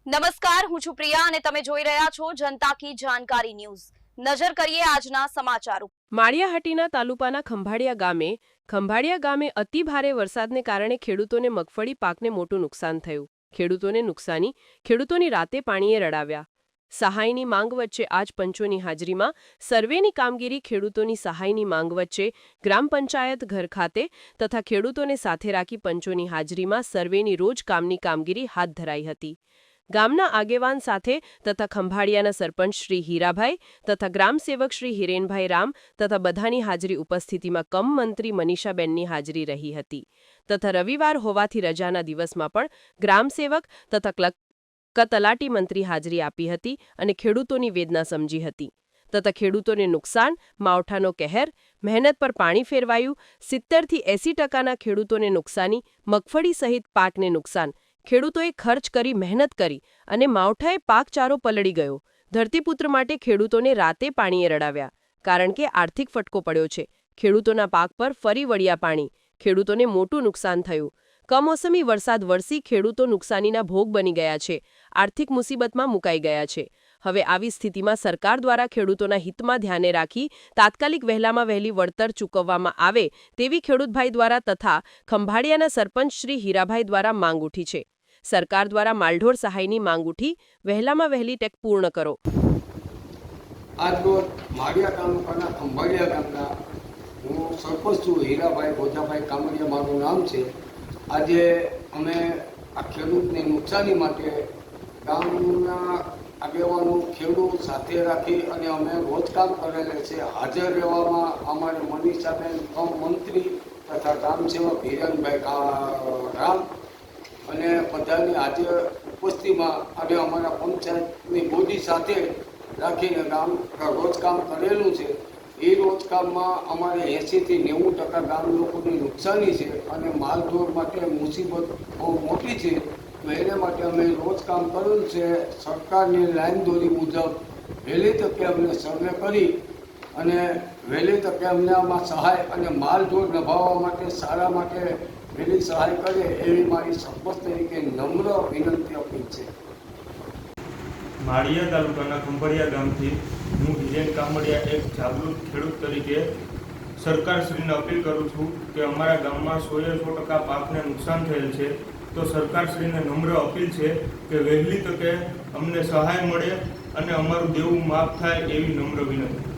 નમસ્કાર, હું છું પ્રિયા અને તમે જોઈ રહ્યા છો જનતા કી જાણકારી ન્યૂઝ। નજર કરીએ આજના સમાચારો। માળિયાહાટીના તાલુકાના ખંભાળિયા ગામે અતિ ભારે વરસાદને કારણે ખેડૂતોને મગફળી પાકને મોટું નુકસાન થયું। ખેડૂતોની રાતે પાણીએ રડાવ્યા। સહાયની માંગ વચ્ચે આજ પંચોની હાજરીમાં સર્વેની કામગીરી ખેડૂતોની સહાયની માંગ વચ્ચે ગ્રામ પંચાયત ઘર ખાતે તથા ખેડૂતોને સાથે રાખી પંચોની હાજરીમાં સર્વેની રોજ કામની કામગીરી હાથ ધરાઈ હતી। ગામના આગેવાન સાથે તથા ખંભાળિયાના સરપંચ શ્રી હીરાભાઈ તથા ગ્રામ સેવક શ્રી હિરેનભાઈ રામ તથા બધાની હાજરી ઉપસ્થિતિમાં કમ મંત્રી મનીષાબેનની હાજરી રહી હતી તથા રવિવાર હોવાથી રજાના દિવસમાં પણ ગ્રામ સેવક તથા તલાટી મંત્રી હાજરી આપી હતી અને ખેડૂતોની વેદના સમજી હતી તથા ખેડૂતોને નુકસાન, માવઠાનો કહેર, મહેનત પર પાણી ફેરવાયું, 70 થી 80% ખેડૂતોને નુકસાની, મગફળી સહિત પાકને નુકસાન, ખેડૂતોએ ખર્ચ કરી મહેનત કરી અને માવઠાએ પાકચારો પલળી ગયો। ધરતીપુત્ર માટે ખેડૂતોને રાતે પાણીએ રડાવ્યા કારણ કે આર્થિક ફટકો પડ્યો છે। ખેડૂતોના પાક પર ફરી વળ્યા પાણી, ખેડૂતોને મોટું નુકસાન થયું। કમોસમી વરસાદ વરસી ખેડૂતો નુકસાનીના ભોગ બની ગયા છે, આર્થિક મુસીબતમાં મુકાઈ ગયા છે। હવે આવી સ્થિતિમાં સરકાર દ્વારા ખેડૂતોના હિતમાં ધ્યાને રાખી તાત્કાલિક વહેલામાં વહેલી વળતર ચૂકવવામાં આવે તેવી ખેડૂતભાઈ દ્વારા તથા ખંભાળિયાના સરપંચ શ્રી હીરાભાઈ દ્વારા માંગ ઉઠી છે। સરકાર દ્વારા માલઢોર સહાયની માંગ ઉઠી, વહેલામાં વહેલી ટેક પૂર્ણ કરો। આજ રોજ માળિયા તાલુકાના ખંભાળિયા ગામના હું સરપંચ છું, હીરાભાઈ ભોજાભાઈ કામડિયા મારું નામ છે। આજે અમે આ ખેડૂતને નુકસાની માટે ગામના આગેવાનો ખેડૂત સાથે રાખી અને અમે રોજકામ કરેલે છે। હાજર રહેવામાં અમારે મનીષાબેન મંત્રી તથા ગ્રામ સેવક હિરેનભાઈ રામ અને બધાની હાજર ઉપસ્થિતિમાં અને અમારા પંચાયતની બોડી સાથે રાખીને રોજકામ કરેલું છે। એ રોજકામમાં અમારે 80 થી 90% ગામ લોકોની નુકસાની છે અને માલઢોર માટે મુસીબત બહુ મોટી છે। તો એને માટે અમે રોજકામ કરેલું છે। સરકારની લાઈન દોરી મુજબ વહેલી તકે અમને સર્વે કરી અને વહેલી તકે અમને આમાં સહાય અને માલઢોર નભાવવા માટે સારા માટે વહેલી સહાય કરે એવી મારી સરપંચ તરીકે નમ્ર વિનંતી અપીલ છે। માળિયા તાલુકાના ખંભાળિયા ગામથી હું હિરેન કામડિયા એક જાગૃત ખેડૂત તરીકે સરકારશ્રીને અપીલ કરું છું કે અમારા ગામમાં 100% પાકને નુકસાન થયેલ છે। તો સરકારશ્રીને નમ્ર અપીલ છે કે વહેલી તકે અમને સહાય મળે અને અમારું દેવું માફ થાય એવી નમ્ર વિનંતી।